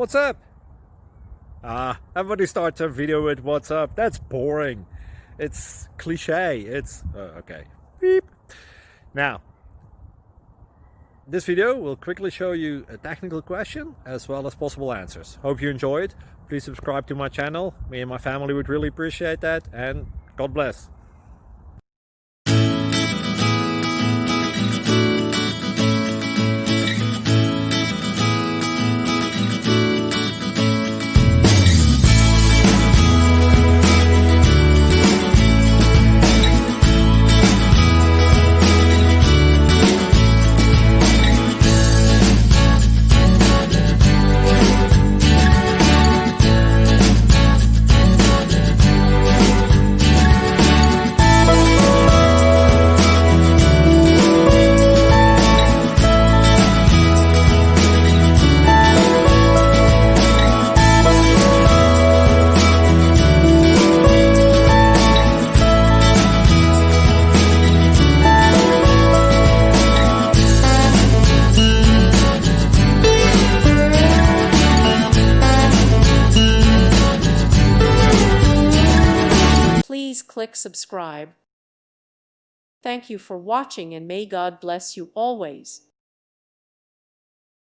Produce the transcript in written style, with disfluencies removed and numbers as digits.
What's up? Everybody starts a video with what's up. That's boring. It's cliche. It's okay. Beep. Now, this video will quickly show you a technical question as well as possible answers. Hope you enjoyed. Please subscribe to my channel. Me and my family would really appreciate that, and God bless. Please click subscribe. Thank you for watching, and may God bless you always.